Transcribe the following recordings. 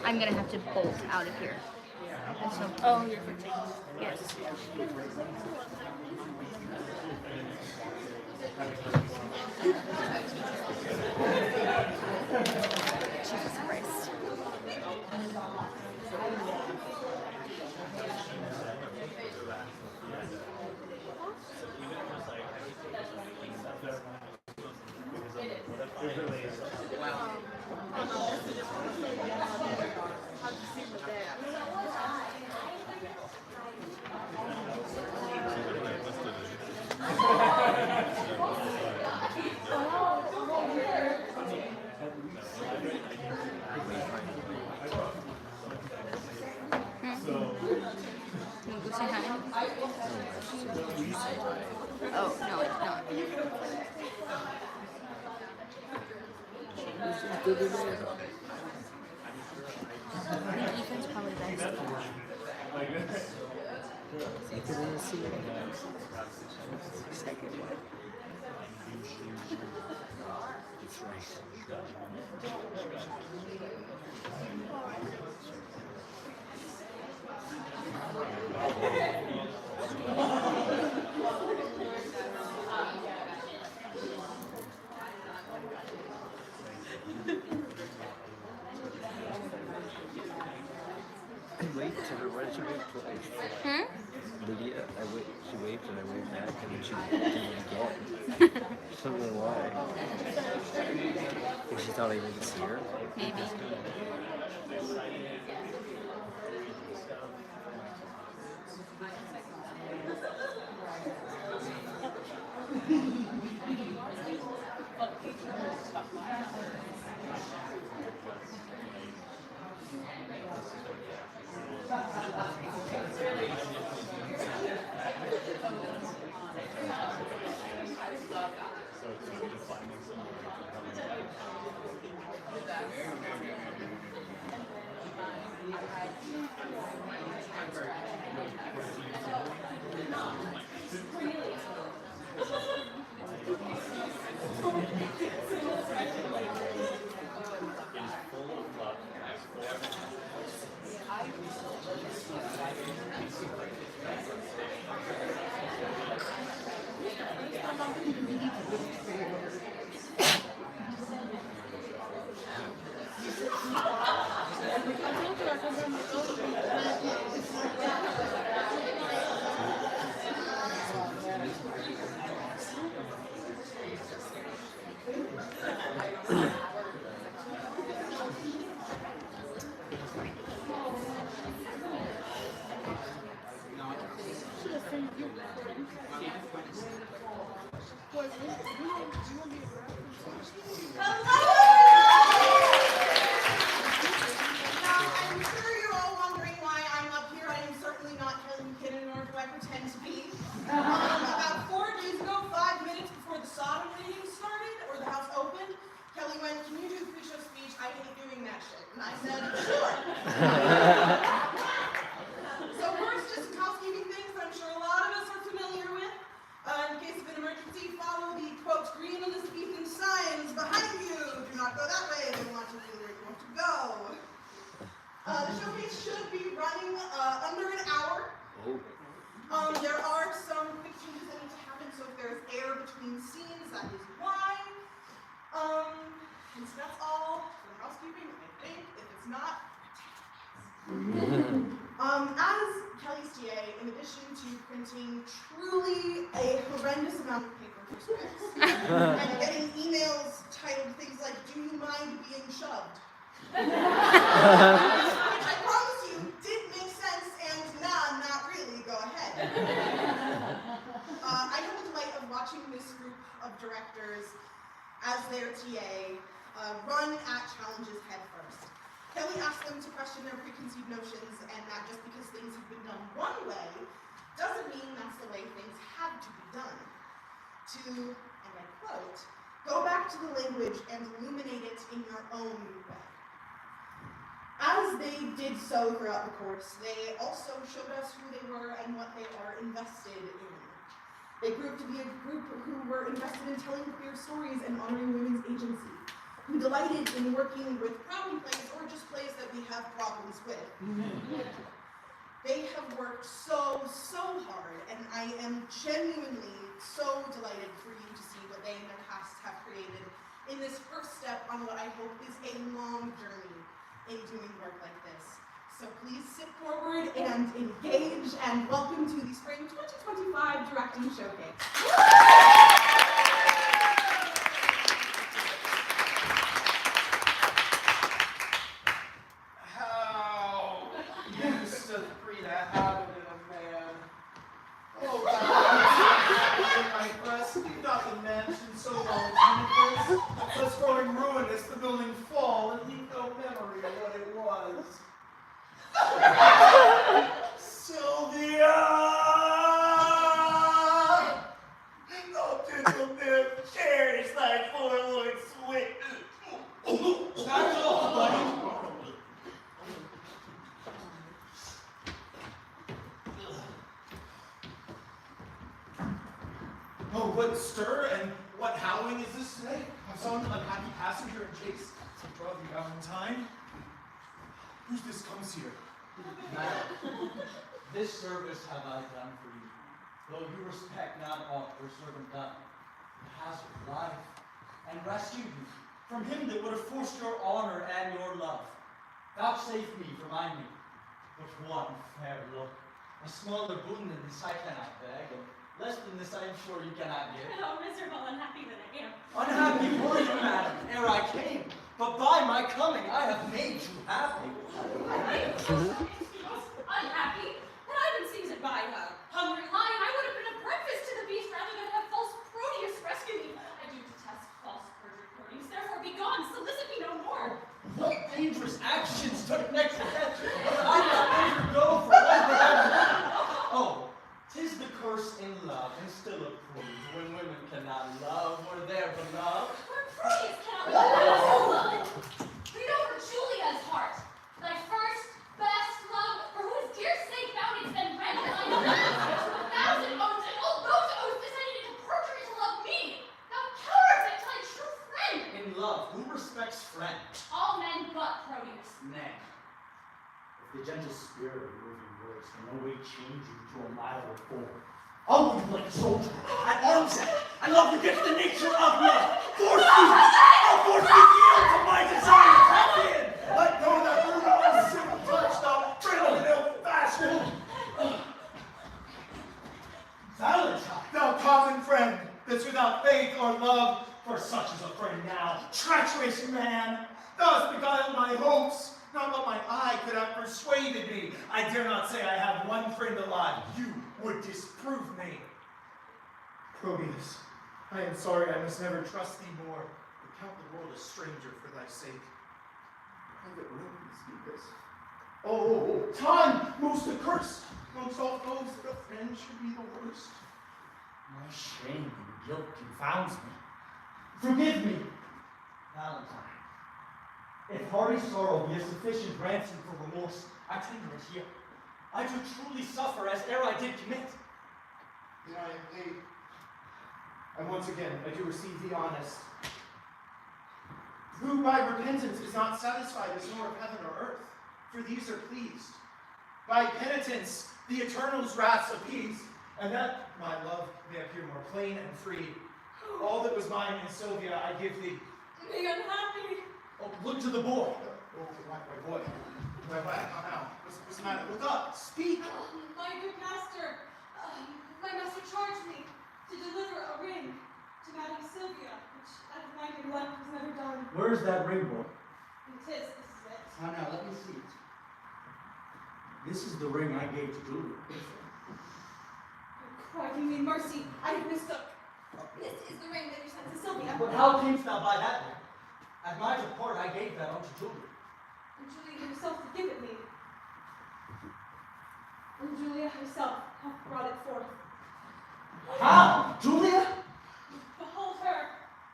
I'm gonna have to bolt out of here. And so, Oh, you're 15. yes. Jesus Christ. You wanna go say hi? Oh, no, it's not. I think Ethan's probably backstage. Ethan in the seat. Second one. That's right. Wait to her. Why did she wait twice? Lydia, she waved and I waved back and then she did it again. I don't know why. Think she thought I didn't see her? Maybe. About 4 days ago, 5 minutes before the Sodom meeting started, or the house opened, Kelly went, "Can you do the pre-show speech? I hate doing that shit." And I said, "Sure." So first, just some housekeeping things that I'm sure a lot of us are familiar with. In case of an emergency, follow the, quote, green Elizabethan signs behind you. Do not go that way. They want you to where you want to go. The showcase should be running under an hour. There are some quick changes that need to happen, so if there's air between scenes, that is why. And so that's all for the housekeeping, I think. If it's not, as Kelly's TA, in addition to printing truly a horrendous amount of paper for scripts, and getting emails titled things like, "Do you mind being shoved?" Which I promise you did make sense, and nah, not really, go ahead. I know the delight of watching this group of directors as their TA run at challenges head first. Kelly asked them to question their preconceived notions, and that just because things have been done one way doesn't mean that's the way things have to be done. To, and I quote, "Go back to the language and illuminate it in your own way." As they did so throughout the course, they also showed us who they were and what they are invested in. They proved to be a group who were invested in telling queer stories and honoring women's agency. who delighted in working with problem plays or just plays that we have problems with. They have worked so hard, and I am genuinely so delighted for you to see what they and their casts have created in this first step on what I hope is a long journey in doing work like this. So please sit forward and engage, and welcome to the Spring 2025 Directing Showcase. How used to breed a habit in a man. Oh, God. My breast, leave not the mansion so long tenantless, thus growing ruinous, the building fall, and leave no memory of what it was. Sylvia! No tickle them, cherish thy forlorn sweet. That's all, buddy. Oh, what stir and what howling is this today? I saw an unhappy passenger in chase. Some drove you out in time. Who's this comes here? Madam, this service have I done for you, though you respect not aught your servant done. It has life, and rescued you from him that would have forced your honor and your love. Vouchsafe me for my need, but one fair look. A smaller boon than this I cannot beg, and less than this I am sure you cannot give. How miserable, unhappy that I am. Unhappy were you, madam, ere I came, but by my coming I have made you happy. Unhappy? Had I been seized by a hungry lion, I would have been a breakfast to the beast rather than have false Proteus rescue me. I do detest false perjured Proteus, therefore be gone, solicit me no more. What dangerous actions took next step I not undergo for one that Oh, 'tis the curse in love, and still approved when women cannot love or their beloved. Where Proteus cannot love, read over Julia's heart, thy first, best love, for whose dear sake thou didst then rend thy life to 1,000 oaths, and all those oaths decided into perjury to love me. Thou coward that thy true friend. In love, who respects friend? All men but Proteus. Nay. If the gentle spirit of moving words can no way change you to a milder form, I'll be like a soldier, at arm's end, and love against the nature of love. Force you! I'll force you to yield to my desire! Happy in! Let go of that brutal simple touch, thou brittle hill fashion. Valentine! Thou common friend, that's without faith or love, for such is a friend now. Treacherous man, thou hast beguiled my hopes. Not what my eye could have persuaded me. I dare not say I have one friend alive. You would disprove me. Proteus, I am sorry I must never trust thee more, but count the world a stranger for thy sake. Private rooms do this. Oh, time most accursed. Amongst all foes, that a friend should be the worst. My shame and guilt confounds me. Forgive me, Valentine. If hearty sorrow be a sufficient ransom for remorse, I tender it here. I do truly suffer as ere I did commit. Then I am paid. And once again, I do receive thee honest. Who by repentance is not satisfied is nor of heaven or earth, for these are pleased. By penitence, the Eternal's wraths appease, and that, my love, may appear more plain and free. All that was mine in Sylvia I give thee. Me unhappy. Oh, look to the boy. Oh, my boy. My boy, come out. What's the matter? Look up. Speak. My good master, my master charged me to deliver a ring to Madame Sylvia, which out of my good luck was never done. Where's that ring, boy? This is it. Now, let me see it. This is the ring I gave to Julia. Cry me mercy, I have mistook. This is the ring that you sent to Sylvia. But how camest thou by that ring? At my depart I gave that unto Julia. And Julia herself did give it me. And Julia herself hath brought it forth. How? Julia? Behold her,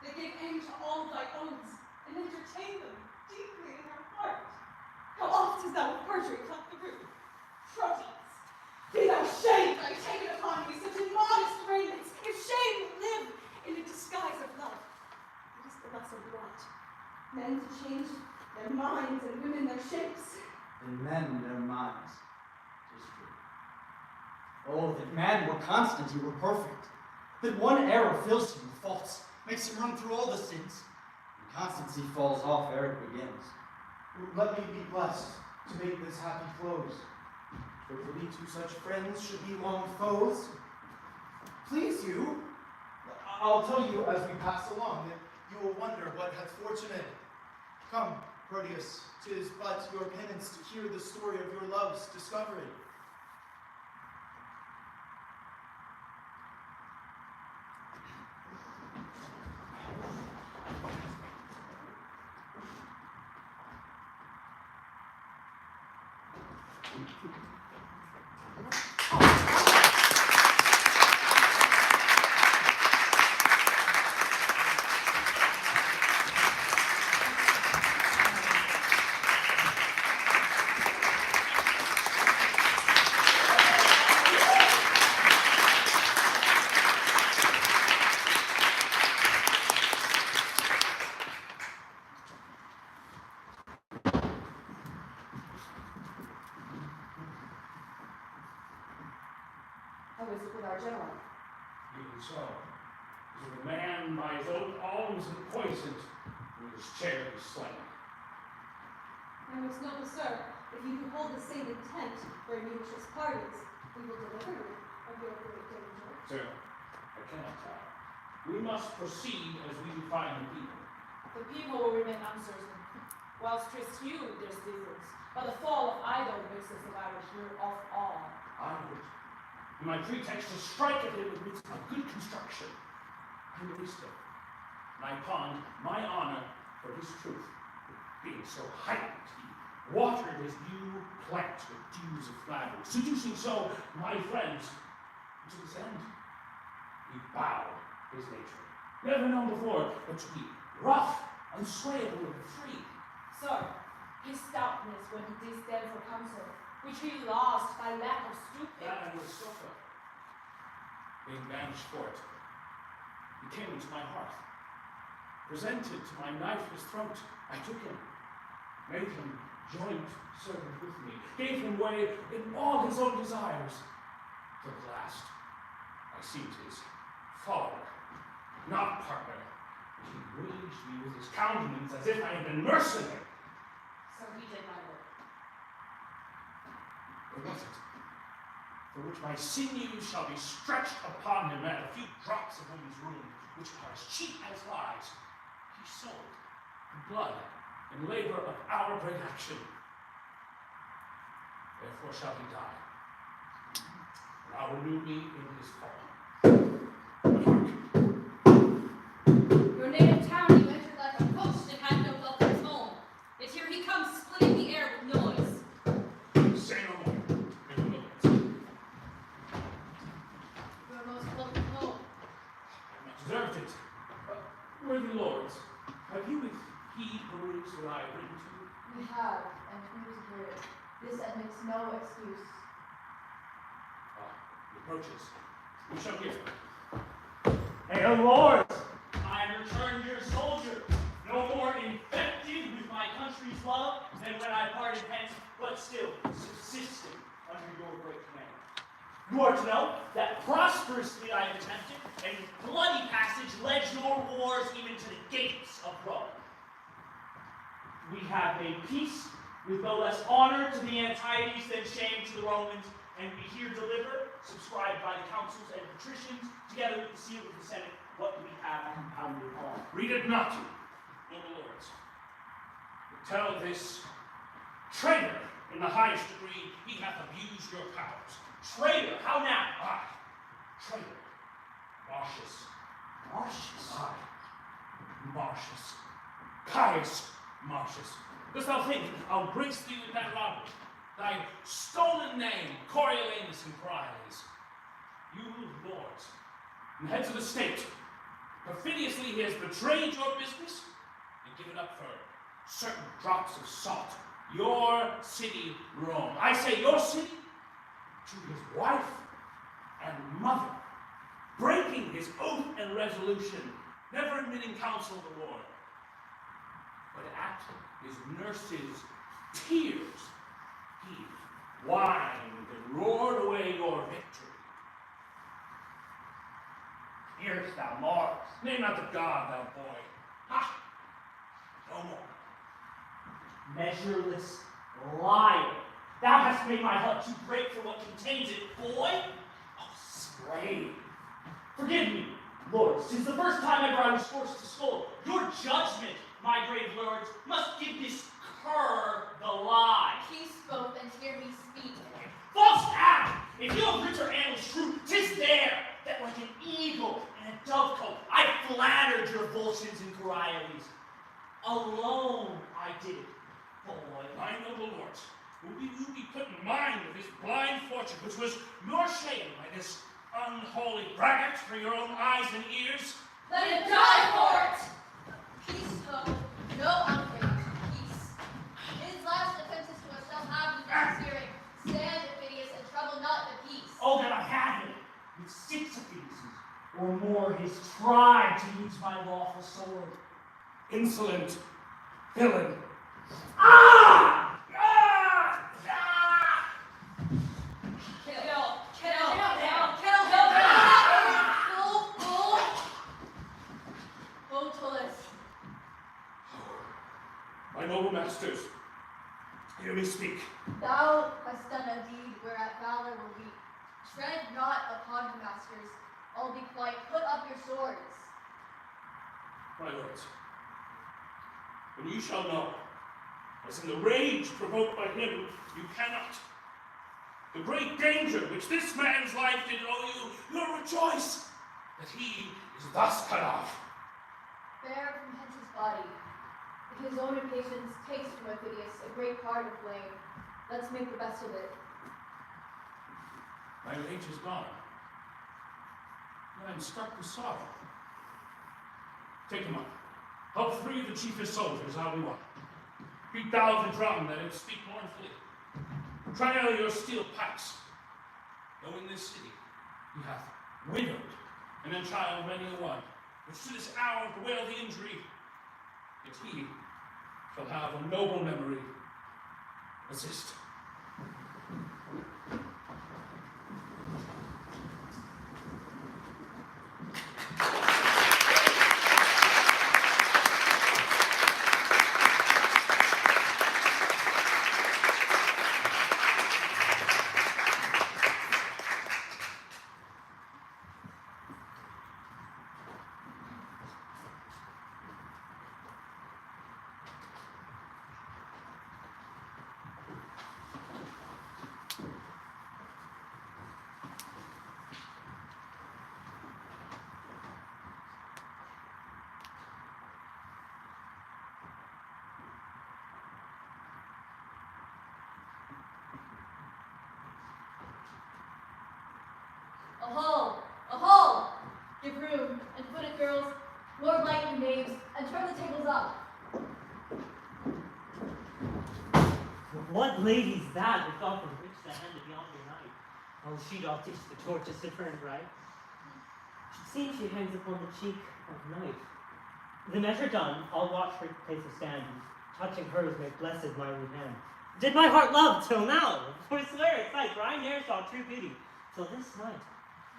that gave aim to all thy oaths, and entertained them deeply in her heart. How oft hast thou with perjury cut the root? Proteus, be thou shamed, I take it upon me, such immodest raiments, if shame live in the disguise of love, it is the lesson brought. Men to change their minds and women their shapes. And men their minds. 'Tis true. Oh, that man were constant, he were perfect. That one error fills him with faults, makes him run through all the sins. And constancy falls off ere it begins. Let me be blessed to make this happy close. For to be two such friends should be long foes. Please you, I'll tell you as we pass along, that you will wonder what hath fortunate. Come, Proteus, 'tis but your penance to hear the story of your love's discovery. How is it with our general? Even so, is a man by his own alms and poisoned, and his chair be slain. My most noble sir, if you do hold the same intent for munitions parties, we will deliver you of your great danger. Sir, I cannot tell. We must proceed as we define the people. The people will remain uncertain, whilst 'tis few their citizens, but the fall of idol makes us that I will hear of all. I would, and my pretext to strike at him amidst a good construction and wisdom. And I pawned my honor for his truth, being so heightened, he watered his new plant with dews of flattery, seducing so my friends to his end. He bowed his nature, never known before, but to be rough, unswayable, and free. Sir, his stoutness when he did stand for counsel, which he lost by lack of stooping. That I was suffer. Being banished for it, he came into my hearth. Presented to my knifeless throat, I took him, made him joint servant with me, gave him way in all his own desires. Till at last, I seemed his follower, not partner, and he waged me with his countenance as if I had been mercenary. So he did my work. What was it? For which my sinews shall be stretched upon him at a few drops of woman's wound, which are as cheap as lies. He sold the blood and labor of our great action. Therefore shall he die. And I'll renew me in his fall. But hark, Your native town you entered like a post and had no welcome home. Yet here he comes, splitting the air with noise. say no more. Make a little. Your most welcome home. I have not deserved it. Worthy lords, have you with heed perused what I have written to you? We have, and who is here? This admits no excuse. He approaches. We shall hear. Hail, lords! I am returned your soldier, no more infected with my country's love than when I parted hence, but still subsisting under your great command. You are to know that prosperously I have attempted, and with bloody passage led your wars even to the gates of Rome. We have made peace with no less honor to the Antiochs than shame to the Romans, and we here deliver, subscribed by the consuls and patricians, together with the seal of the Senate, what we have compounded on. Read it not, noble lords. But tell this traitor in the highest degree he hath abused your powers. Traitor, how now? Aye, traitor. Marcius. Marcius. Aye, Marcius. Caius Marcius. Dost thou think I'll grace thee with that robbery? Thy stolen name, Coriolanus and Prialis. You lords, and heads of the state, perfidiously he has betrayed your business and given up for certain drops of salt. Your city, Rome. I say your city to his wife and mother, breaking his oath and resolution, never admitting counsel of the Lord. but at his nurse's tears, he whined and roared away your victory. Hearest thou Mars? Name not the god, thou boy. Ha! No more. Measureless liar. Thou hast made my heart too great for what contains it, boy. Oh, slave. Forgive me, lords. 'Tis the first time ever I was forced to scold. Your judgment, my grave lords, must give this cur the lie. Peace both, and hear me speak. False act! If you have richer annals true, 'tis there that like an eagle in a dovecote I flattered your Volscians and Coriolis. Alone I did it, boy. My noble lords, will you be put in mind of this blind fortune, which was your shame by this unholy braggart for your own eyes and ears? Let him die for it! Peace, ho, no outrage, peace. His last offenses to us shall have his hearing. Stand, Aufidius, and trouble not the peace. Oh, that I had him! With 6 Aufidiuses, or more, his tribe to use my lawful sword. Insolent villain. Ah! Ah! Ah! My noble masters, hear me speak. Thou hast done a deed whereat valor will weep. Tread not upon him, masters. All be quiet. Put up your swords. My lords, when you shall know, as in the rage provoked by him, you cannot, the great danger which this man's life did owe you, you'll rejoice that he is thus cut off. Bear from hence his body. If his own impatience takes from Aufidius a great part of blame, let's make the best of it. My rage is gone. I am struck with sorrow. Take him up. Help free the chiefest soldiers how we want. Beat thou the drum that it speak mournfully. Trial your steel pipes. Though in this city he hath widowed and enchild many a one, which to this hour bewail the injury, yet he shall have a noble memory. Assist. Aho! Aho! Give room, and foot it, girls. Lord lighten knaves, and turn the tables up. What lady's that with God from which the hand of yonder night? Oh, she doth teach the torches to turn bright. She seems she hangs upon the cheek of night. The measure done, I'll watch her place of stand, and touching hers make blessed my rude hand. Did my heart love till now? For swear at sight, for I ne'er saw true beauty till this night.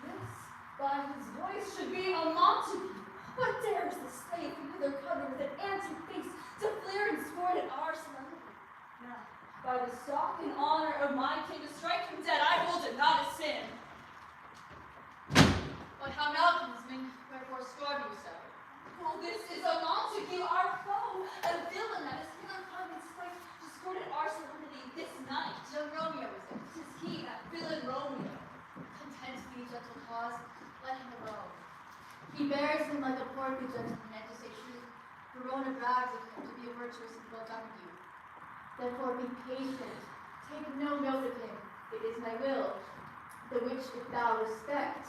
Yes, by his voice should be a Montague. What dares the slave who hither covered with an antique face to flare and scorn at our solemnity? Now, by the stock and honor of my king, to strike him dead, I hold it not a sin. But how now, kinsman? Wherefore scorn you so? Oh, this is a Montague, our foe, a villain that has hither come in spite to scorn at our solemnity this night. Young Romeo is it? 'Tis he, that villain Romeo. Content to be a gentle cause, let him alone. He bears him like a poor good gentleman, and to say truth, Verona brags of him to be a virtuous and well-governed youth. Therefore be patient, take no note of him, it is my will, the which if thou respect,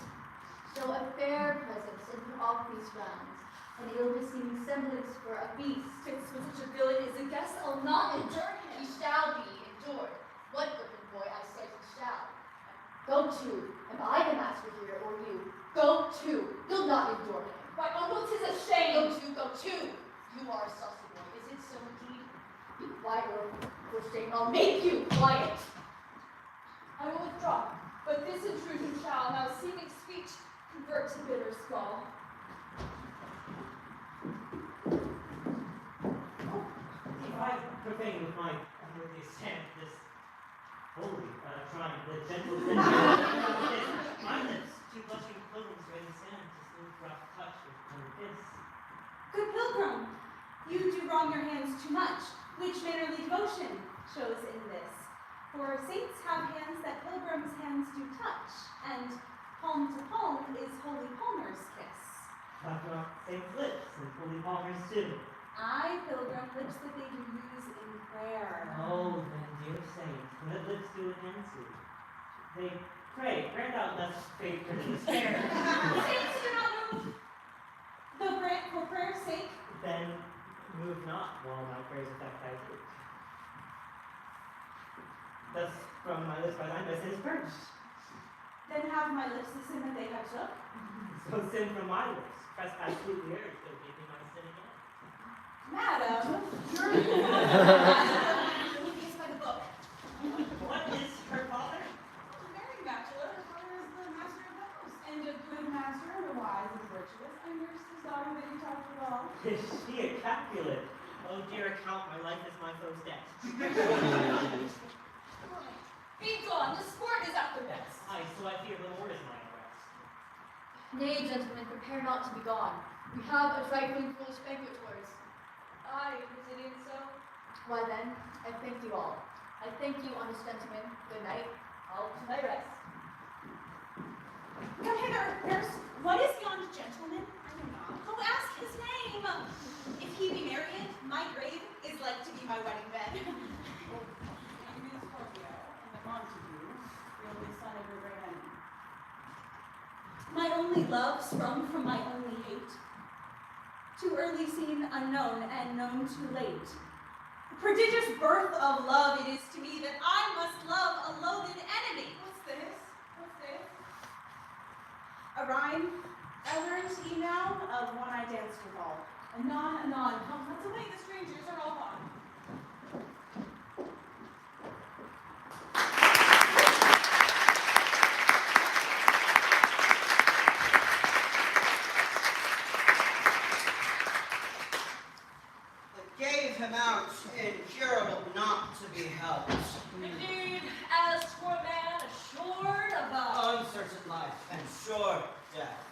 show a fair presence and put off these frowns, an ill-beseeming semblance for a beast. Since with such a villain is a guest, I'll not endure him. He shall be endured. What good boy I say he shall. Go to, am I the master here, or you? Go to, you'll not endure him. My uncle, 'tis a shame. Go to, you are a saucy boy, is it so? so indeed. Be quiet, or for shame, I'll make you quiet. I will withdraw, but this intrusion shall, now seeming speech, convert to bitter skull. If I profane with my unworthiest hand this holy shrine, the gentle my lips, two blushing pilgrims raise sand to smooth rough touch with one kiss. Good pilgrim, you do wrong your hands too much. Which mannerly devotion shows in this? For saints have hands that pilgrims' hands do touch, and palm to palm is holy palmer's kiss. I've got saints' lips and holy palmers too. I, pilgrim, lips that they do use in prayer. Oh, then, dear saint, let lips do an answer. They pray, grant out less faith for the despair. Saints do not move, though grant for prayer's sake. Then move not while my prayers affect thy fruit. Thus from my lips by thine my sin is purged. Then have my lips the sin that they have took. So sin from my lips, trespass sweetly urged, though give me my sin again. Madam, you're looking by the book. What is her father? A married bachelor, her father is the master of the house. And a good master, and a wise and virtuous. I nursed his daughter that he taught her well. Is she a Capulet? Oh, dear account, my life is my foe's debt. Be gone, the sport is at the best. Aye, so I fear the Lord is my arrest. Nay, gentlemen, prepare not to be gone. We have a trifling foolish banquet towards. Aye, is it even so? Why then, I thank you all. I thank you, honest gentlemen. Good night. I'll to my rest. Come hither, nurse. What is yonder gentleman? I know not. Oh, ask his name. If he be married, my grave is like to be my wedding bed. My only love sprung from my only hate. Too early seen, unknown, and known too late. Prodigious birth of love it is to me that I must love a loathed enemy. What's this? What's this? A rhyme I learned ye now of one I danced withal. Anon, anon, come, let's away, the strangers are all gone. Gave him out incurable, not to be helped. Indeed, as for a man assured of a Uncertain life and sure death.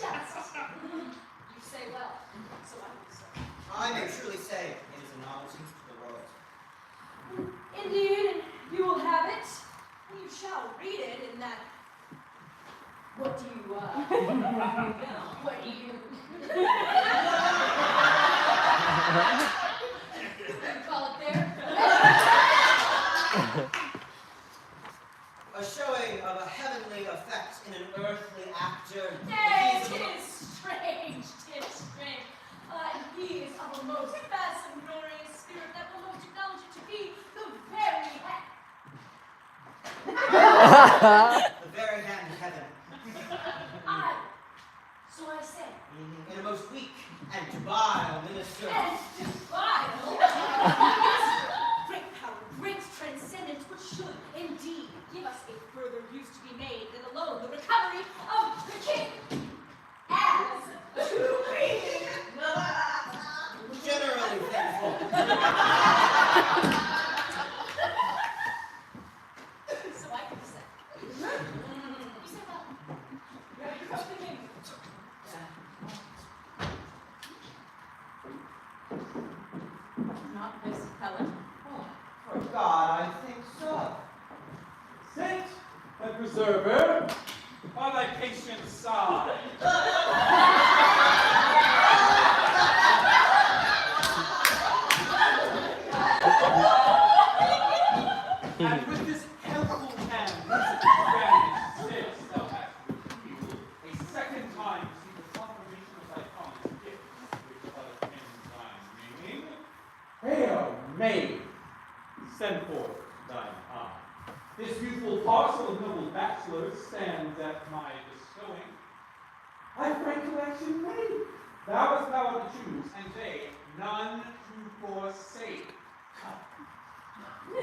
yes, you say well. So I will say. I may truly say it is a novelty to the world. Indeed, and you will have it, and you shall read it in that. What do you what do you call it there? A showing of a heavenly effect in an earthly actor. Nay, 'tis strange, 'tis strange. He is of a most fascinating spirit that will most acknowledge it to be the very The very hand of heaven. I. So I say. In a most weak and debile minister. And vile. Great power, great transcendence, which should indeed give us a further use to be made than alone the recovery of the king. As to be generally thankful. So I can say. You say well. You come to the king. Not Miss Helen. For God, I think so. Saint and preserver, by thy patient side. And with this helpful hand, sits, thou hast repealed a second time to see the confirmation of thy promised gifts, which other kings thine meaning. Hail, maid, send forth thine eye. This youthful parcel of noble bachelors stands at my bestowing. I frank election made. Thou hast power to choose, and they none to forsake. To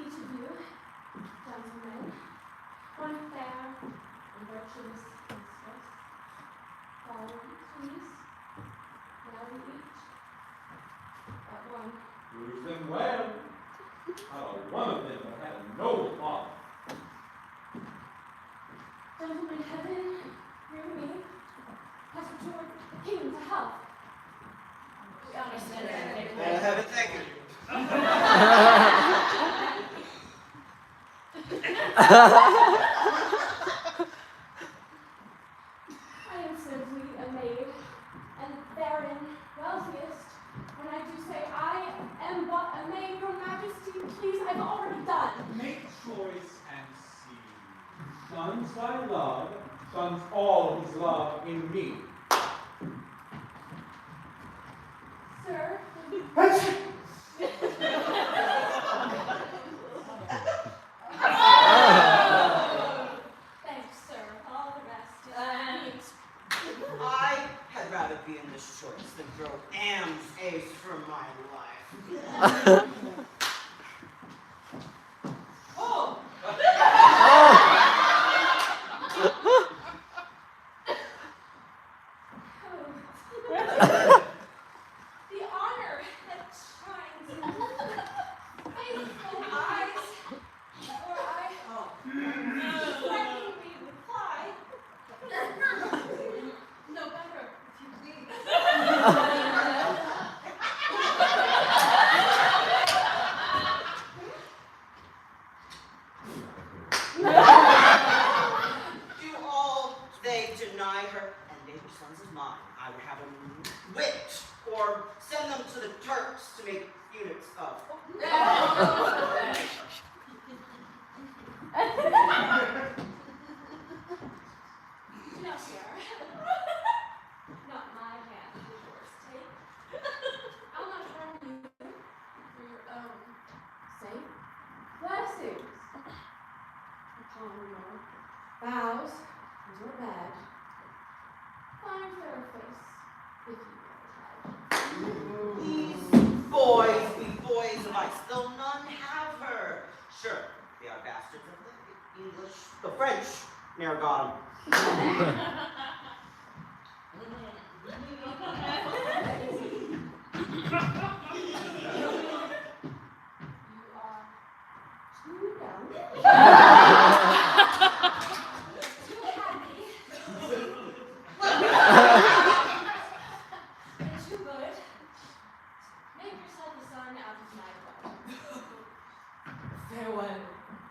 each of you, gentlemen, one fair and virtuous mistress. Follow me, please. Marry each but one. Use them well. Not a one of them will have a noble father. Gentlemen, heaven, through me, has restored the kingdom to health. We understand that. Well, heaven, thank you. I am simply a maid, and therein wealthiest. When I do say I am but a maid, your majesty, please, I've already done. Make choice and see. Shuns thy love, shuns all his love in me. Sir, thanks, sir. All the rest is neat. I had rather be in this choice than throw Am's ace from my life. Oh! The honor that shines in faithful eyes, or I threateningly reply, no better, if you please. Do all they deny her, and they were sons of mine, I would have them whipped, or send them to the Turks to make eunuchs of. No, sir. Not my hand for yours take. I'll not harm you for your own sake. Blessings upon your vows and your bed. Find fair face if you will try. These boys be boys of ice, though none have her. Sure, they are bastards of the English, the French ne'er got 'em. You are too young. Too happy. And too good. Make yourself a son out of my blood. Farewell.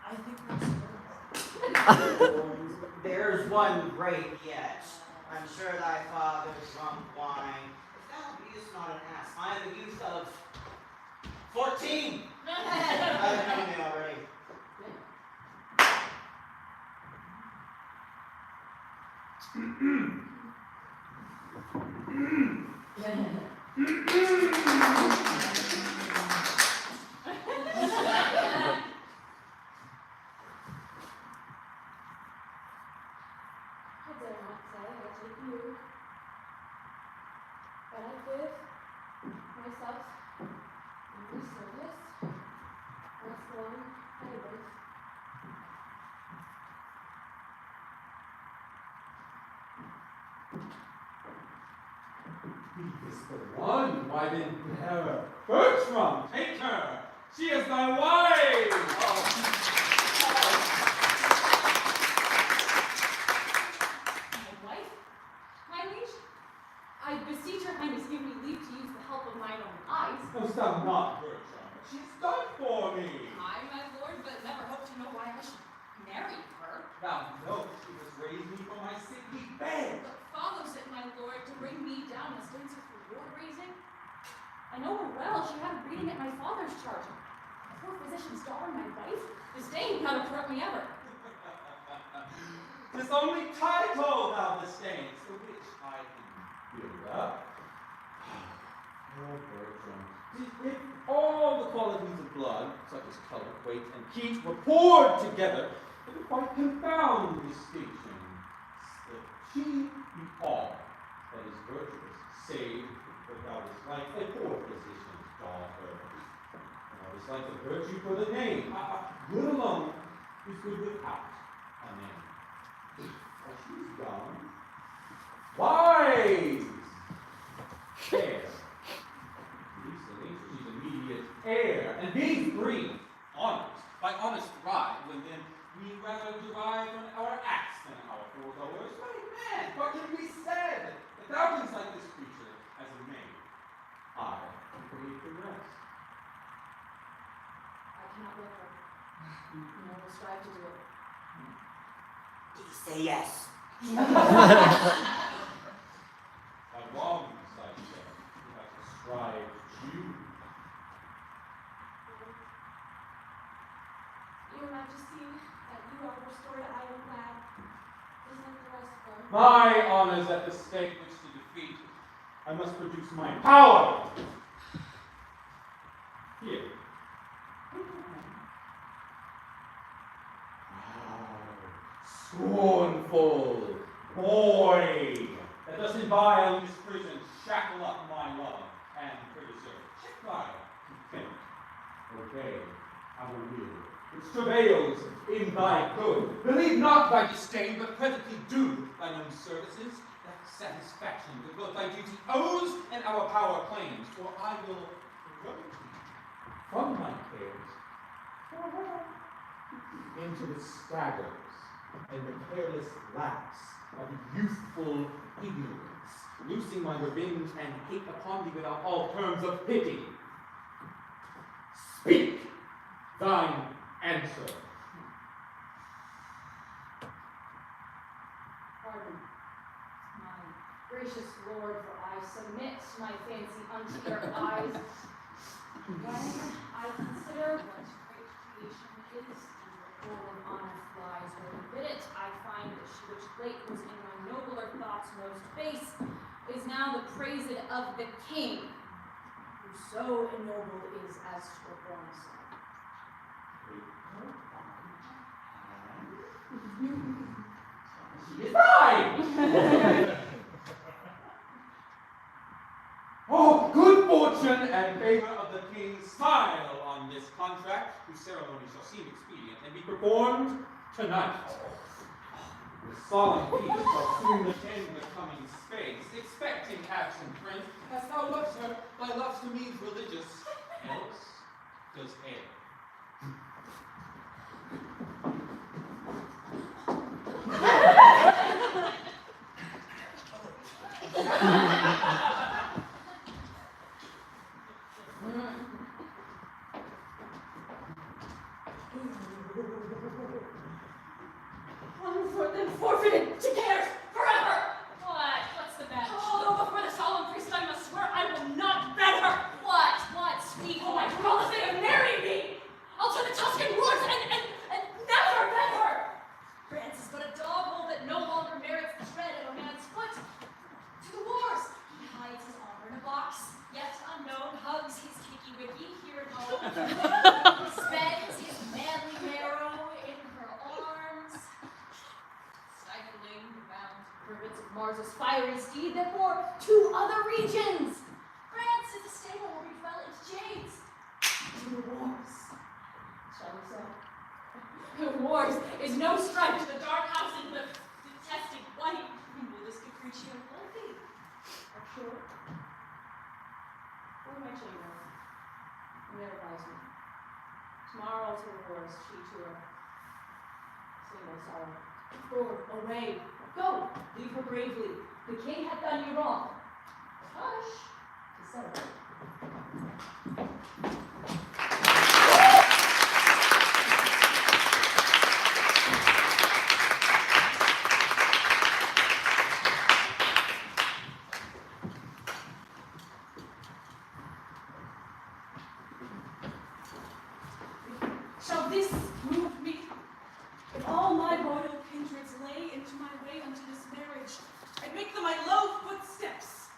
I think that's There's one great yet. I'm sure thy father drunk wine. If thou beest not an ass, I am the youth of 14. I've known me already. I dare not say I take you, but I give myself in your service as one I live. Is the one. Why then her? Bertram, take her. She is thy wife. My wife? My liege? I beseech your highness give me leave to use the help of mine own eyes. Knowst thou not, Bertram? She's done for me. I, my lord, but never hoped to know why I should marry her. Thou knowst she has raised me from my sickly bed. What follows it, my lord, to bring me down as dancer for your raising? I know her well. She had a breeding at my father's charge. A poor physician's daughter, my wife? Disdain cannot corrupt me ever. 'Tis only title thou disdainst, the which I can build up. Oh, Bertram, if all the qualities of blood, such as color, weight, and heat, were poured together, it would quite confound distinction. Still, she be all, that is virtuous, save that thou is like a poor physician's daughter. Thou is like a virtue for the name. Good alone is good without a name. But she's young, wise, fair. Recently, she's immediate heir. And these three honors, by honest ride, when then we rather derive from our acts than our foregoers. Man, what can be said? That thou canst like this creature as a maid. I create the rest. I cannot live her. Nor will strive to do it. Please say yes. By wrongs, I say, you have to strive to choose. Your Majesty, that you are restored ironclad, is like the rest of them. My honors at the stake which to defeat, I must produce my power. Here. Scornful boy, that does invile this prison, shackle up my love and preserve. Check thy contempt. Obey our will, which travails in thy good. Believe not thy disdain, but presently do thine own services, that satisfaction that both thy duty owes and our power claims, for I will promote thee from my cares into the staggers and the careless lapse of youthful ignorance, loosing my revenge and hate upon thee without all terms of pity. Speak thine answer. Pardon, my gracious lord, for I submit my fancy unto your eyes. When I consider what great creation is, and what golden honor flies where we bid it, I find that she which late was in my nobler thoughts most base, is now the praised of the king, who so ennobled is as to a born son. She is thine! Oh, good fortune and favor of the king smile on this contract, whose ceremony shall seem expedient and be performed tonight. The solemn feast shall soon attend the coming space, expecting absent friend. Hast thou loved her, thy love to me is religious, else does err. Then forfeited to cares forever! What? What's the match? Although before the solemn priest I must swear I will not bed her! What? What? Speak. Oh, I promise they have married me! I'll turn the Tuscan wars and never bed her! France is but a dog hole that no longer merits the tread of a man's foot. To the wars! He hides his armor in a box, yet unknown hugs his kicky-wicky here at home. Spends his manly marrow in her arms. Stifling the bound currents of Mars's fiery steed that bore to other regions. France is a stable where we dwell in jades. To the wars, shall we say? The wars is no strife to the dark house and the detested white. Will this Capriccio love thee? Are sure? Go to my chamber, and there advise me. Tomorrow to the wars, she to her single sorrow. Or away, go, leave her bravely. The king hath done you wrong. Hush, to celebrate. Shall this move me? If all my royal kindreds lay into my way unto this marriage, I'd make them my low footsteps.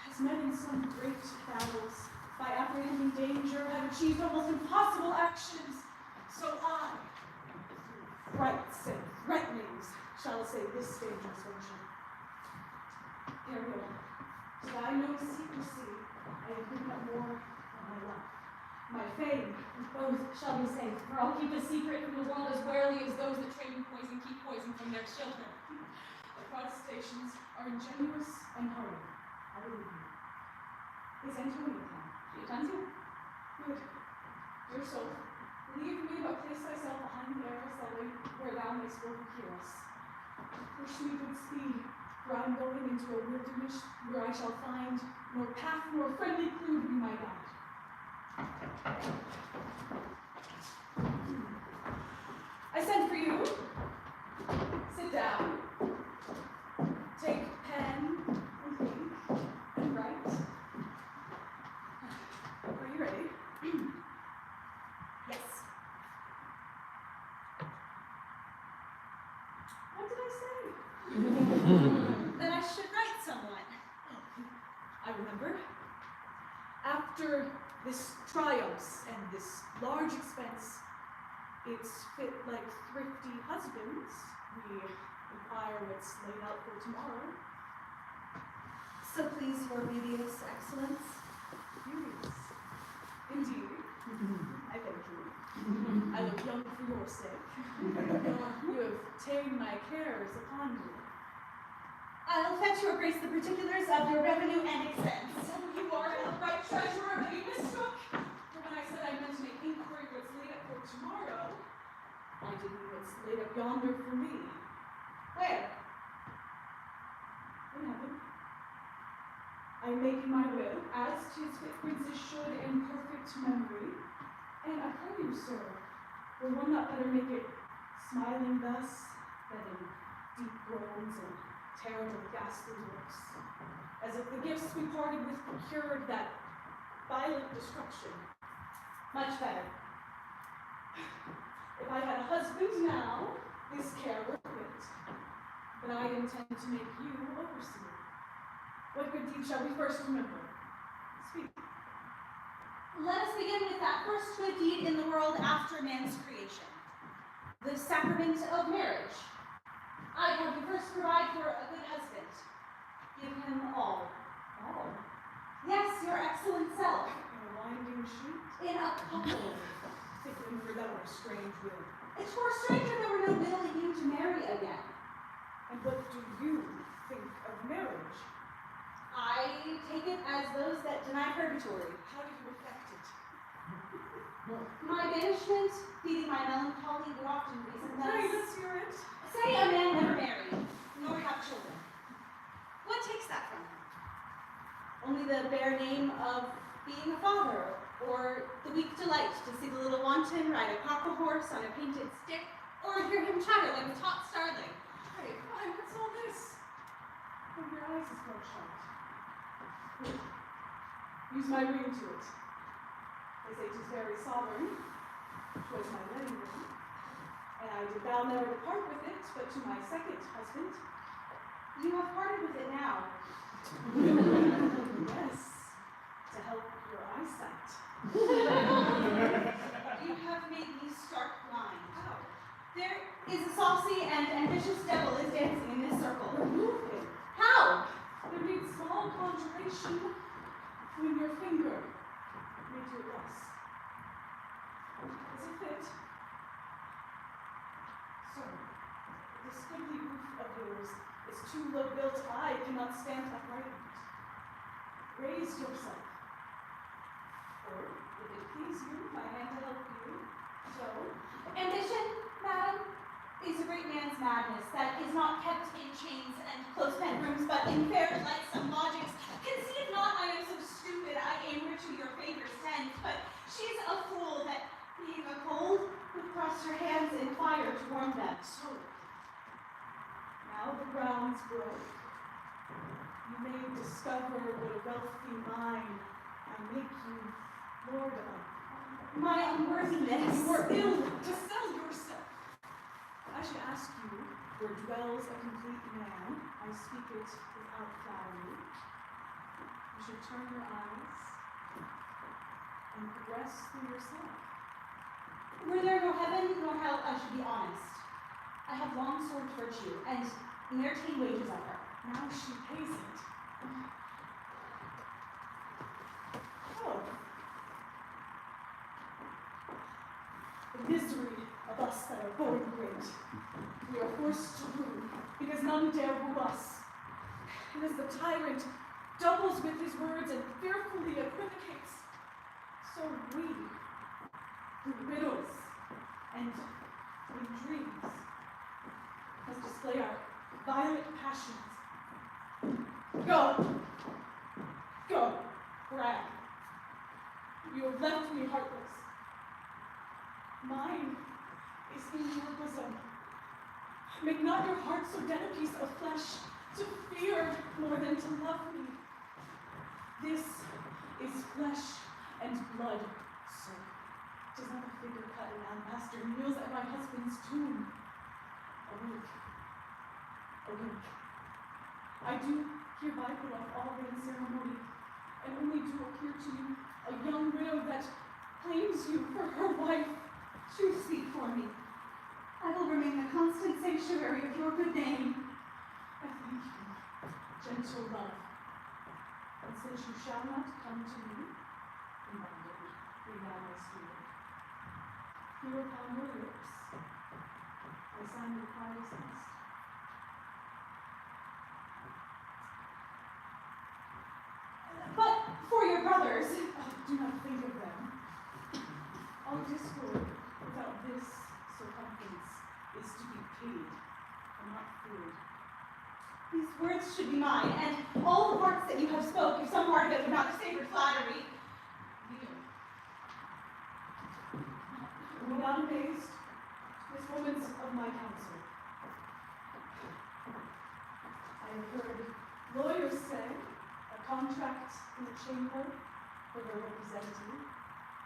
As men in some great battles, by apprehending danger, have achieved almost impossible actions, so I, through frights and threatenings, shall say this dangerous venture. Ere I know secrecy, I have given up more than my life. My fame, Both shall be safe, for I'll keep a secret from the world as warily as those that trade in poison keep poison from their children. the protestations are ingenuous and hollow. I believe you. Is Antonia come? She attends you. Good. Dear soul, leave me, but place thyself behind the air sully, where thou mayst overhear us. Wish me good speed, for I am going into a wilderness where I shall find nor path nor friendly clue to be my guide. I sent for you. Sit down. Take pen and ink and write. Are you ready? Yes. What did I say? That I should write someone. I remember. After this triumphs and this large expense, it's fit like thrifty husbands. We inquire what's laid out for tomorrow. So please, your beauteous excellence. Beauteous. Indeed. I thank you. I look young for your sake. You have tamed my cares upon you. I'll fetch your grace the particulars of your revenue and expense. You are an upright treasurer, but you mistook. For when I said I meant to make inquiry what's laid up for tomorrow, I didn't mean what's laid up yonder for me. Where? In heaven. I'm making my will, as 'tis fit princes should in perfect memory. And I pray you, sir, will one not better make it smiling thus, than in deep groans and terrible ghastly looks, as if the gifts we parted with procured that violent destruction? Much better. If I had a husband now, this care were fit. But I intend to make you overseer. What good deed shall we first remember? Speak. Let us begin with that first good deed in the world after man's creation. The sacrament of marriage. I have you first provide for a good husband. Give him all. All. Yes, your excellent self. In a winding sheet? In a couple. Thinking for that were a strange will. It's for a stranger there were no will in you to marry again. And what do you think of marriage? I take it as those that deny purgatory. How do you effect it? My banishment, feeding my melancholy, would often reason thus. Pray, let's hear it. Say a man never married, nor have children. What takes that from him? Only the bare name of being a father, or the weak delight to see the little wanton ride a cockle horse on a painted stick, or hear him chatter like a taught starling. Hey, why, what's all this? When your eyes is more shut. Good. Use my ring to it. They say 'tis very sovereign. 'Twas my wedding ring. And I did vow never to part with it, but to my second husband. You have parted with it now. Yes, to help your eyesight. You have made me stark blind. How? There is a saucy and ambitious devil is dancing in this circle. Remove him. How? There needs small conjuration when your finger may do it thus. Is it fit? Sir, this goodly roof of yours is too low built. I cannot stand upright in it. Raise yourself. Or, if it please you, my hand to help you. So, Ambition, madam, is a great man's madness that is not kept in chains and close bedrooms, but in fair lightsome lodgings. Conceive not I am so stupid I aim her to your favour's tent, but she's a fool that, being a cold, would thrust her hands in fire to warm them. so, now the ground's broke. You may discover what a wealthy mind I make you lord of. My unworthiness. You are ill to sell yourself. I should ask you, where dwells a complete man, I speak it without flattery. You should turn your eyes and progress through yourself. Were there no heaven nor hell, I should be honest. I have long sought virtue, and entertain wages of her. Now she pays it. none dare woo us. And as the tyrant doubles with his words and fearfully equivocates, so we, through riddles and in dreams, must display our violent passions. Go! Go, brag. You have left me heartless. Mine is in your bosom. Make not your heart so dead a piece of flesh to fear more than to love me. This is flesh and blood, sir. 'Tis not a figure cut in alabaster kneels at my husband's tomb. Awake. Awake. I do hereby put off all vain ceremony, and only do appear to you a young widow that claims you for her wife. Truth speak for me. I will remain the constant sanctuary of your good name. I thank you, gentle love. And since you shall not come to me, in bondage, we now must do it. Here upon your lips, I sign the quietest nest. But for your brothers, Do not think of them. All discord without this circumference is to be paid, and not feared. these words should be mine, and all the parts that you have spoke, if some part of it would not savor flattery. Be not amazed, this woman's of my counsel. I have heard lawyers say a contract in the chamber for their representative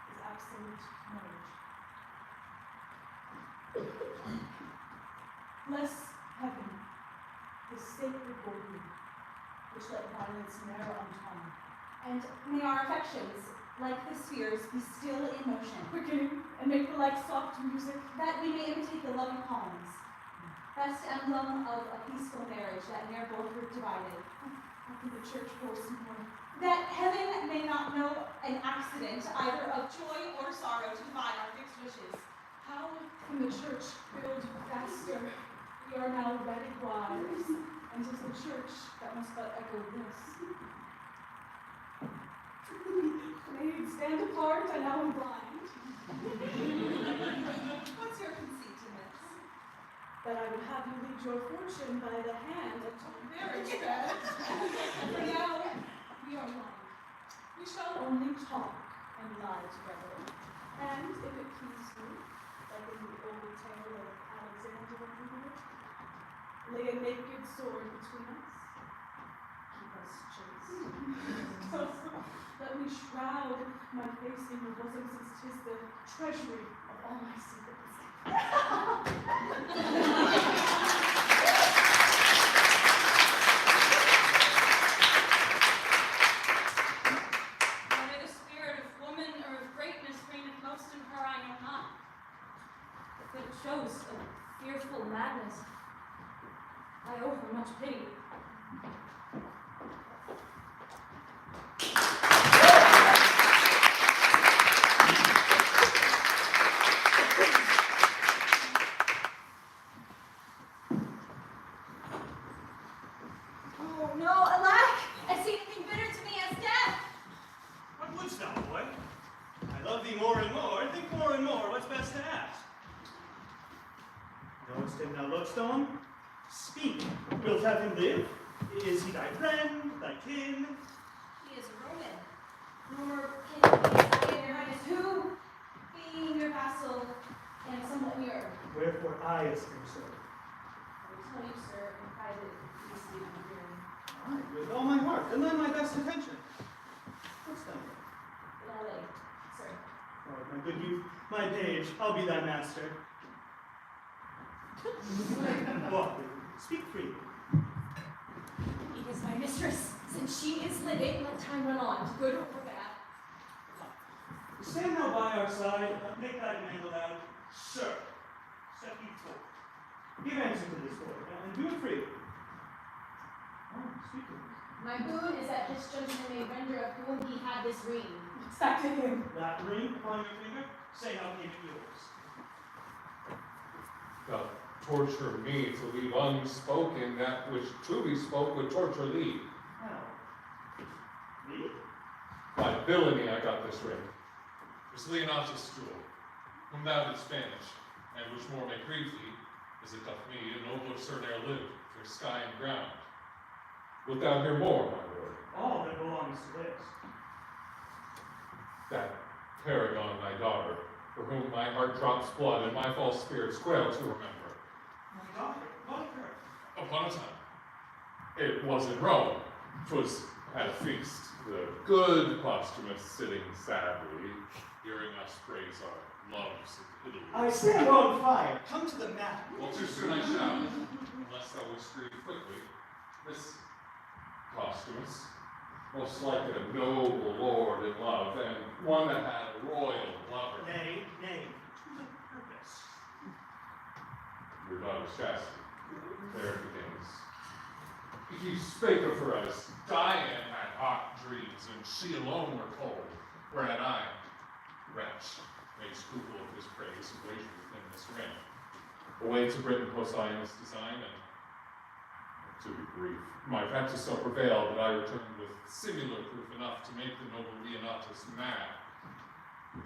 is absolute marriage. Bless heaven this sacred boardroom, which let violence ne'er untwine. And may our affections, like the spheres, be still in motion, Quickening and make the like soft music, that we may imitate the loving palms, best emblem of a peaceful marriage that ne'er both were divided. how can the church force more? That heaven may not know an accident, either of joy or sorrow, to divide our fixed wishes. How can the church build faster? We are now wedded wives, and 'tis the church that must but echo this. Maids, stand apart, I now am blind. What's your conceit in this? That I would have you lead your fortune by the hand unto marriage bed. For now, we are one. We shall only talk and lie together. And if it please you, like in the old tale of Alexander and Peter, lay a naked sword between us, keep us chaste. So let me shroud my face in your bosom, since 'tis the treasury of all my secrets. Whether the spirit of woman or of greatness reigneth most in her, I know not. But it shows a fearful madness. I owe her much pity. Oh no, alack! I see anything bitter to me as death! What wouldst thou, boy? I love thee more and more. Think more and more. What's best to ask? Knowest him thou look'st on? Speak. Wilt have him live? Is he thy friend, thy kin? He is Roman. Nor can he say, your highness, who, being your vassal, and somewhat nearer. Wherefore I esteem so. I will tell you, sir, in private, please leave my hearing. Aye, with all my heart, and lend my best attention. What's that? Valet, sir. Oh, my good youth, my page, I'll be thy master. Walk with me. Speak freely. It is my mistress. Since she is living, let time run on, good or bad. Stand thou by our side, make thy demand aloud. Sir, step ye forth. Give answer to this boy, and do it freely. Oh, speak to me. My boon is that this gentleman may render of whom he had this ring. Back to him. That ring upon your finger, say how came it yours. Go. torture me to leave unspoken that which truly spoke would torture thee. How? Me? By villainy I got this ring. 'Twas Leonatus' jewel, whom thou didst banish, and which more may grieve thee, as it doth me, a nobler sir ne'er lived, for sky and ground. Wilt thou hear more, my lord? All that belongs to this. That paragon thy daughter, for whom my heart drops blood and my false spirits quail to remember. My daughter, what of her? Upon a time, it was in Rome. 'Twas at a feast, the good Posthumus sitting sadly, hearing us praise our loves of Italy. I stand on fire. Come to the matter. Well, too soon I shall, unless thou wouldst grieve quickly. This Posthumus, most like a noble lord in love, and one that had a royal lover. Nay, to the purpose. Your daughter's chastity. There it begins. He spake of her as Dian had hot dreams, and she alone were cold, whereat I, wretch, made scruple of his praise and wagered within this ring. Away to Britain post I in this design, and to be brief, my practice so prevailed that I returned with similar proof enough to make the noble Leonatus mad.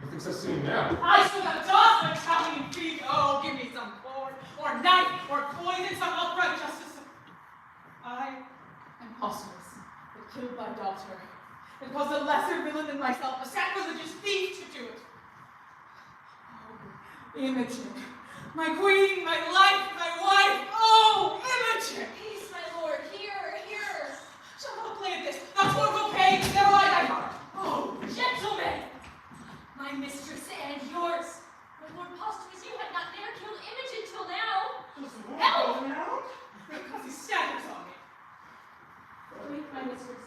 Methinks I see him now. I should have just an Italian feet. Oh, give me some cord, or knife, or poison, some upright justice. I am Posthumus, that killed my daughter, and caused a lesser villain than myself, a sacrilegious thief, to do it. Oh, Imogen, my queen, my life, my wife. Oh, Imogen! Peace, my lord. Here, here. Shall not play at this. Not to go pay, never lie thy heart. Oh, Gentlemen! My mistress and yours. My lord Posthumus, you had not dared kill Imogen till now. Does the war Help! go now? because he staggers on me. Wait, my mistress.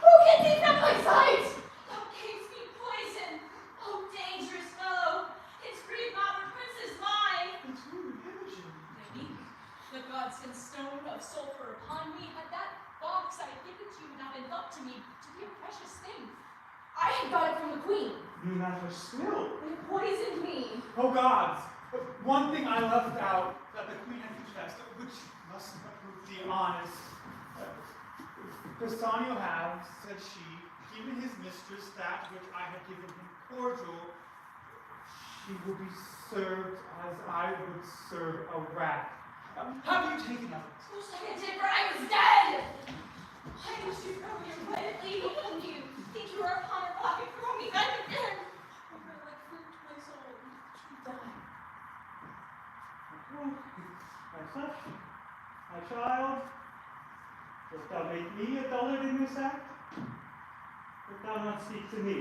Who can thee from my sight? Thou gavest me poison. Oh, dangerous foe. It's grieved not the prince's mind. It's who, Imogen? Maybe the gods sent stone of sulfur upon me. Had that box I had given to you not been thought to me to be a precious thing, I had got it from the queen. New matter still. They poisoned me. Oh gods! One thing I left out that the queen had confessed, which must be honest. Bassanio had, said she, given his mistress that which I had given him cordial, she will be served as I would serve a rat. Have you taken of it? Most like I did, for I was dead. Why did you throw me your wedded lady home? Do you think you are upon a rock and throw me back again? I heard like fruit to my soul to die. My son, my child, wilt thou make me a dullard in this act? Wilt thou not speak to me?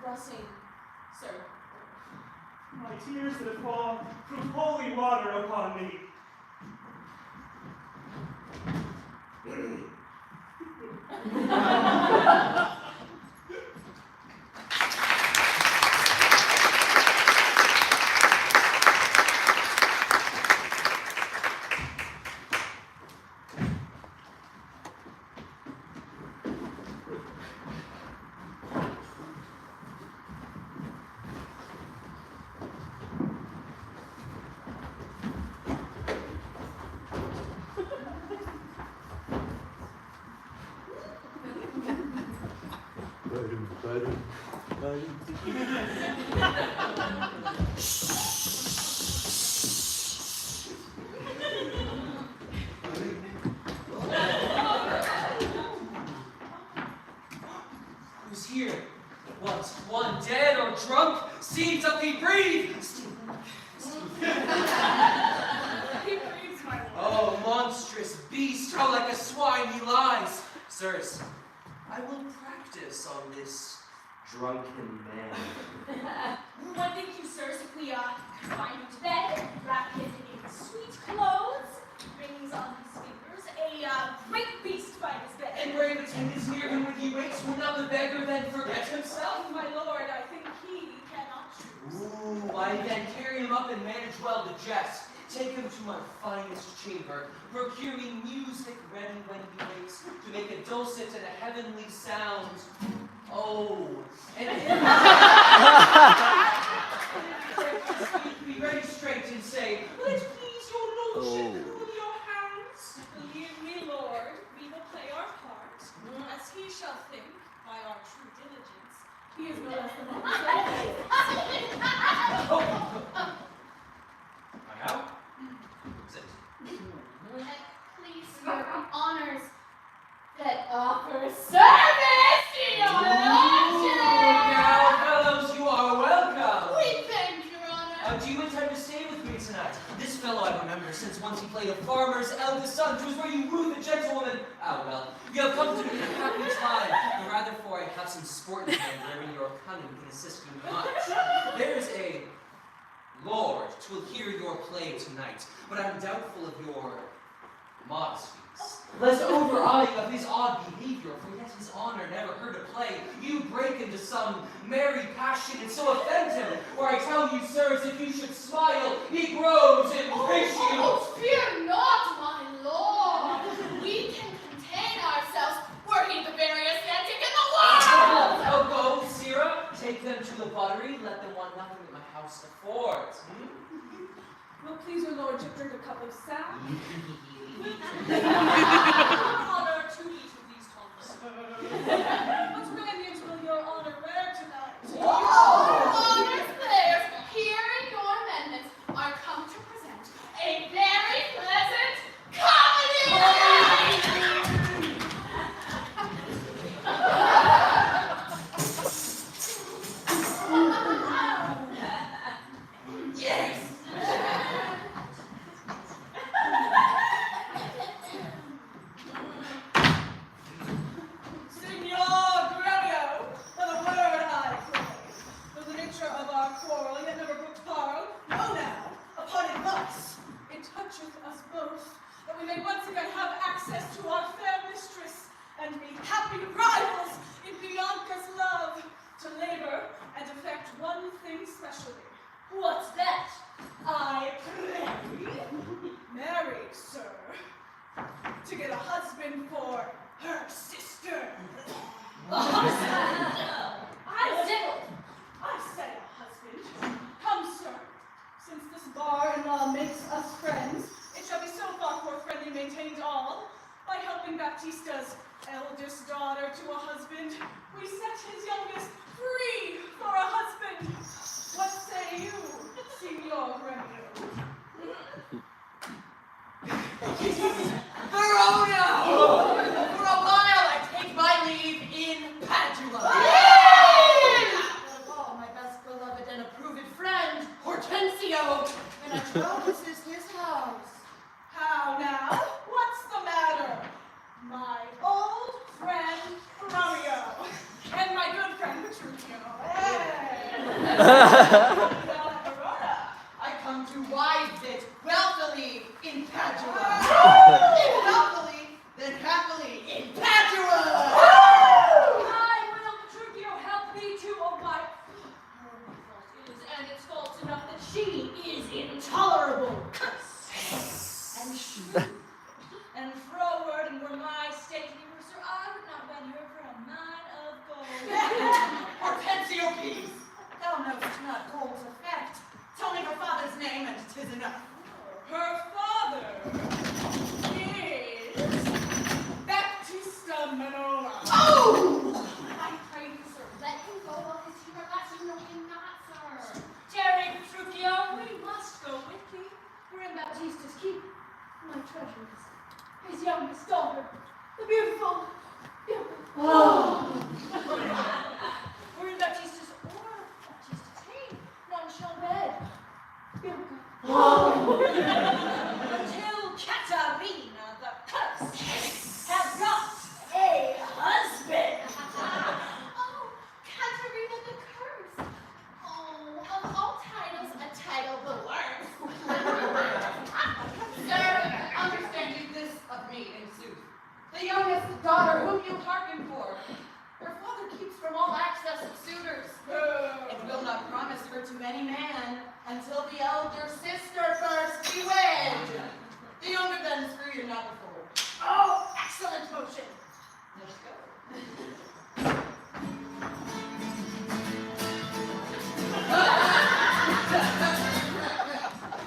Blessing, sir. My tears that fall from holy water upon me. Who's here? What, one dead or drunk? See, doth he breathe? He breathes, my lord. Oh, monstrous beast, how like a swine he lies. Sirs, I will practice on this drunken man. What think you, sirs, if we bind him to bed, wrap him in sweet clothes, rings on his fingers, a great beast by his bed? And brave attendants near him when he wakes, will not the beggar then forget himself? My lord, I think he cannot choose. Ooh, why then carry him up and manage well the jest. Take him to my finest chamber. Procure me music ready when he wakes, to make a dulcet and a heavenly sound. Oh, and be very straight and say, "Will it please your lordship cool your hands?" Believe me, Lord, we will play our part, as he shall think, by our true diligence. He is no less than I know. Sit. Please, your honors that offer service to your lordship. Now, fellows, you are welcome. We thank your honor. Do you intend to stay with me tonight? This fellow I remember since once he played a farmer's eldest son, 'twas where you wooed the gentlewoman. Ah, well, you have come to me at a happy time, but rather for I have some sport in hand wherein your cunning can assist you much. There is a lord who will hear your play tonight, but I'm doubtful of your modesties. Lest overeye of his odd behavior, for yet his honor never heard a play, you break into some merry passion and so offend him, where I tell you, sirs, if you should smile, he grows in ratio. Oh, fear not, my lord. We can contain ourselves, were he the veriest antic in the world. Oh, go, Sirrah, take them to the buttery, let them want nothing that my house affords. Will please your lordship drink a cup of sap? Honor to each of these tongues. What raiment will your honor wear tonight? Honors players, here in your amendments are come to present a very pleasant comedy. Yes. Signor Gremio, not a word I pray. Though the nature of our quarrel yet never brooked quarrel, know now, upon advice, it toucheth us both, that we may once again have access to our fair mistress, and be happy rivals in Bianca's love, to labor and effect one thing specially. What's that? I pray, married, sir, to get a husband for her sister. A husband? I say a husband. Come, sir, since this bar-in-law makes us friends, it shall be so far forth friendly maintained all, by helping Baptista's eldest daughter to a husband, we set his youngest free for a husband. What say you, Signor Gremio? Verona! For a while I take my leave in Padua. Of all my best beloved and approved friend, Hortensio, and I trow this is his house. How now? What's the matter? My old friend Romeo and my good friend Petruchio. Hey! Verona. I come to wive it wealthily in Padua. If healthily, then happily in Padua! I will, Petruchio, help thee to a wife. Her fault is, and it's false enough that she is intolerable. And shrewd, and froward, and were my stately rooster, I would not wed her for a mine of gold. Hortensio, peace! Thou knowst not gold's effect. Tell me her father's name, and 'tis enough. Her father is Baptista Manola. Oh! I pray you, sir, let him go while his humor lasts. You know him not, sir. Jerry Petruchio, we must go with thee. We're in Baptista's keep. My treasures. His youngest daughter, the beautiful Bianca. We're in Baptista's team. None shall wed Bianca. Until Catarina the curse has got a husband. Oh, Caterina the Curse. Oh, of all titles, a title the worst. Sir, understand you this of me in sooth. The youngest daughter whom you hearken for, her father keeps from all access of suitors, and will not promise her to of any man until the elder sister first be wed. The younger then is free and not before. Oh, excellent motion. Let's go.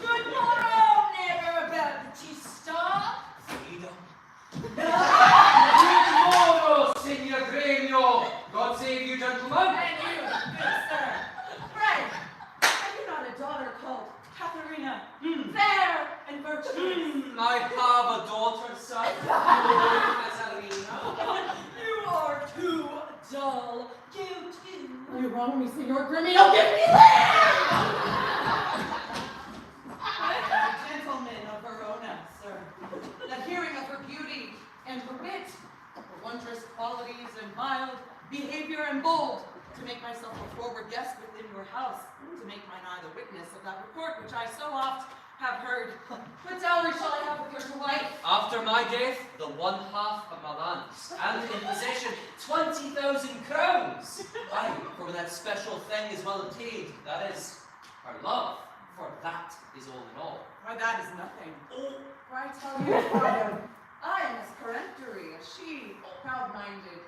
Good morrow, never Baptista. Good Signor Gremio! God save you, gentlemen! Thank you, good sir. Pray, have you not a daughter called Katharina? Fair and virtuous. I have a daughter, sir. Katarina. You are too dull. You too. You wrong me, Signor Gremio. Give me land! I am a gentleman of Verona, sir. That hearing of her beauty and her wit, her wondrous qualities and mild behavior and bold, to make myself a forward guest within your house, to make mine eye the witness of that report which I so oft have heard. What dowry shall I have with your wife? After my death, the 1/2 of my lands, and in possession 20,000 crowns. Aye, for when that special thing is well obtained, that is, her love, for that is all in all. Why, that is nothing. Oh, for I tell you, father, I am as peremptory as she, proud-minded.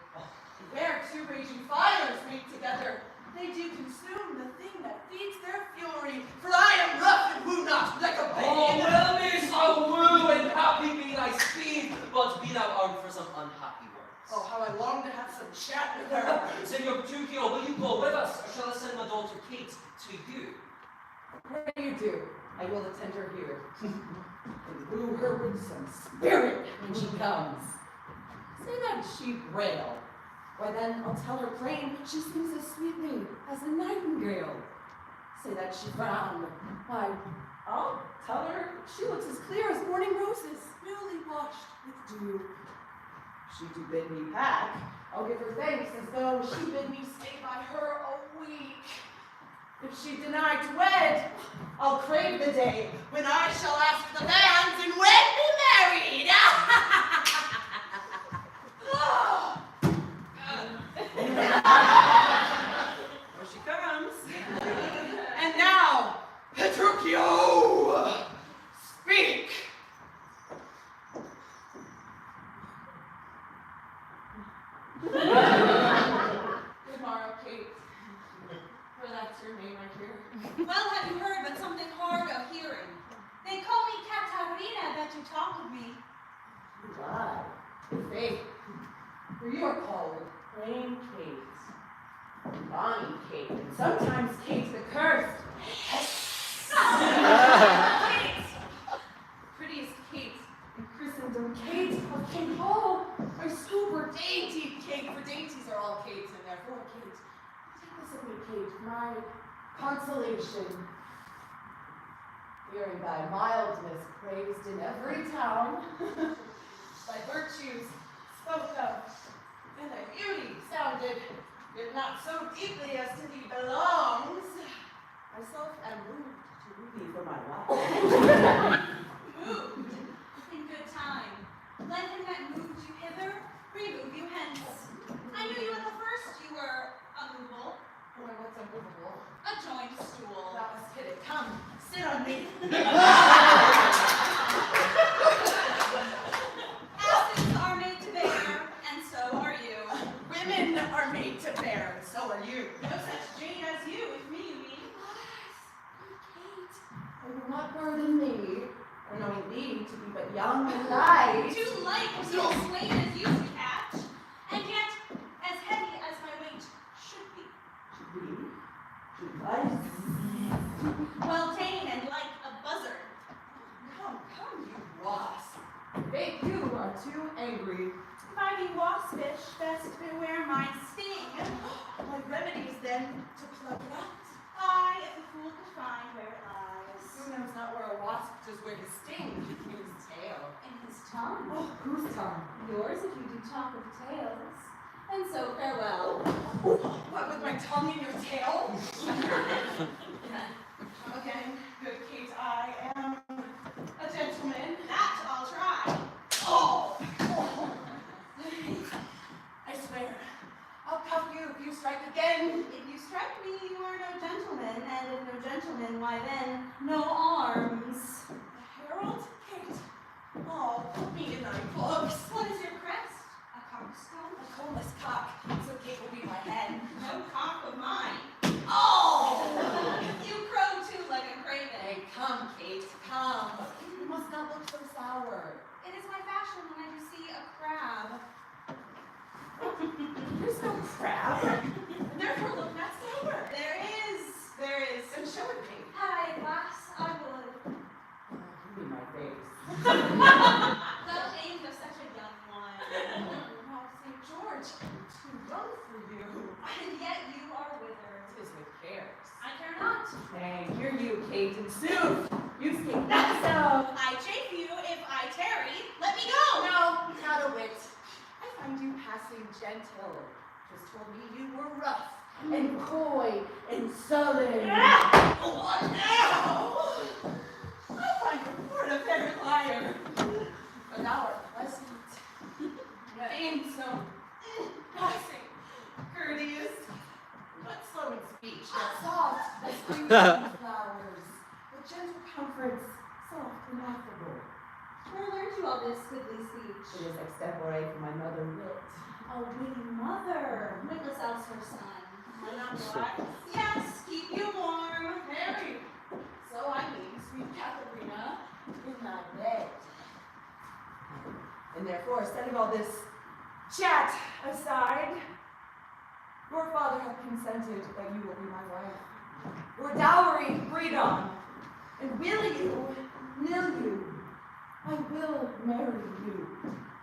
Where two raging fires meet together, they do consume the thing that feeds their fury. For I am rough and woo not like a baby. Oh, well, miss, I'll woo and happy be thy speed, but be thou armed for some unhappy words. Oh, how I long to have some chat with her. Senor Petruchio, will you go with us, or shall I send my daughter Kate to you? What do you do? I will attend her here. And woo her with some spirit when she comes. Say that she rail. Why then, I'll tell her plain, she sings as sweetly as a nightingale. Say that she frown. Why, I'll tell her she looks as clear as morning roses, newly washed with dew. If she do bid me pack, I'll give her thanks as though she bid me stay by her a week. If she deny to wed, I'll crave the day when I shall ask the banns and wed be married. Here she comes. And now, Petruchio, speak. Good morrow, Kate. For that's your name, I hear. Well, have you heard but something hard of hearing? They call me Katarina that you talk of me. Why? Faith. For you are called plain Kate. Bonnie Kate, and sometimes Kate the cursed. Kate! Prettiest Kate in Christendom, Kate of King Hall. My super dainty Kate, for dainties are all Kates, and therefore Kate. Take this of me, Kate, my consolation. Hearing thy mildness praised in every town, thy virtues spoke of, and thy beauty sounded, yet not so deeply as to thee belongs. Myself am moved to woo thee for my wife. Moved in good time. Let him that moved you hither remove you hence. I knew you at the first. You were unmovable. Why, what's unmovable? A joined stool. Thou must hit it. Come, sit on me. Asses are made to bear, and so are you. Women are made to bear, and so are you. No such jade as you, with me, you mean? Kate, I will not burden thee, or knowing thee to be but young and light. Too light to be as slain as you to catch, and yet as heavy as my weight should be. Should we? Should I? Well ta'en and like a buzzard. Come, you wasp. Faith, you are too angry. If I be waspish, best beware my sting. My remedies then to pluck it out. I, if a fool could find where it lies. Who knows not where a wasp does wear his sting? In his tail. In his tongue. Oh, whose tongue? Yours if you do talk of tails. And so farewell. What, with my tongue in your tail? Come again, good Kate, I am a gentleman. That I'll try. Oh! I swear, I'll cuff you if you strike again. If you strike me, you are no gentleman, and if no why then, no arms. A herald? Kate. Oh, put me in thy books. What is your crest? A cockstone? A combless cock. So Kate will be my head. No cock of mine. Oh! You crow too like a craven. Hey, come, Kate, come. You must not look so sour. It is my fashion when I do see a crab. There's no crab. Therefore look not sober. There is. Then show it me. Had I a glass, I would. Give me my face. Thou aimed of such a young one. Oh, St. George, I'm too young for you. And yet you are withered. Tis with cares. I care not. Nay, hear you, Kate, and sooth. You speak not so. I chafe you if I tarry. Let me go. No, not a whit. I find you passing gentle. 'Twas told me you were rough and coy and sullen. What now? I find your word a better liar. But thou art pleasant. Handsome. Passing. Courteous. But slow in speech. Not soft as green flowers. With gentle comforts. Soft and affable. Where learned you all this goodly speech? It is extempore from my mother Wilt. A witty mother. Witless else her son. Am I not black? Yes, keep you warm. Mary. So I mean, sweet Katharina, in thy bed. And therefore, setting all this chat aside, your father hath consented that you will be my wife. Your dowry agreed on. And will you, I will marry you.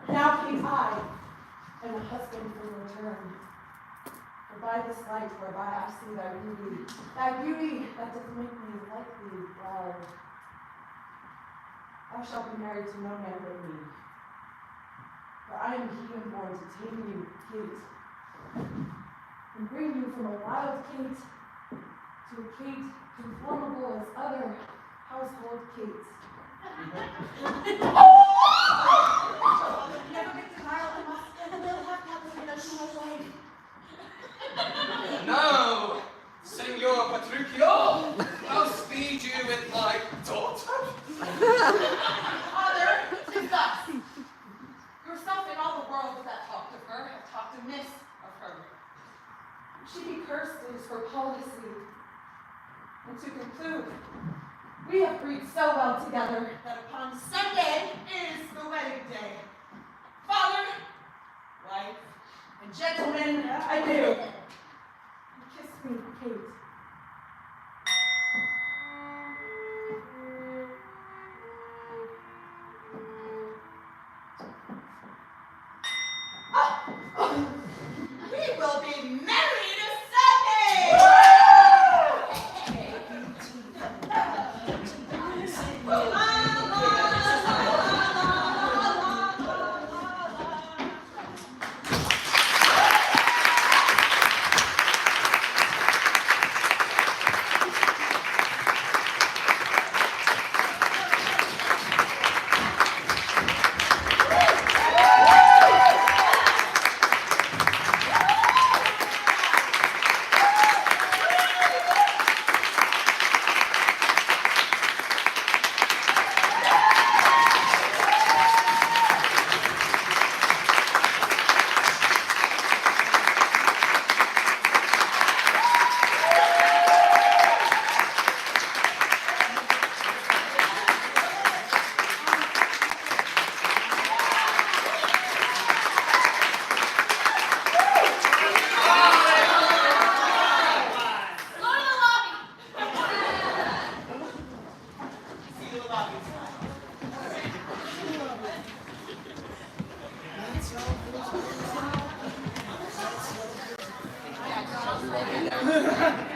Now came I, and a husband for your return. For by this light whereby I see thy beauty that doth make me like thee well, thou shalt be married to no man but me. For I am he born to tame you, Kate, and bring you from a wild Kate to a Kate conformable as other household Kates. Never make denial, I must, and will have Katharina to my wife. No, Senor Petruchio, I'll speed you with my daughter. Father, 'tis thus. Yourself and all the world that talked of her have talked amiss of her. If she be cursed, it is for policy. And to conclude, we have agreed so well together that upon Sunday is the wedding day. Father, wife, and gentlemen, adieu. Kiss me, Kate. We will be married Sunday! Thank you.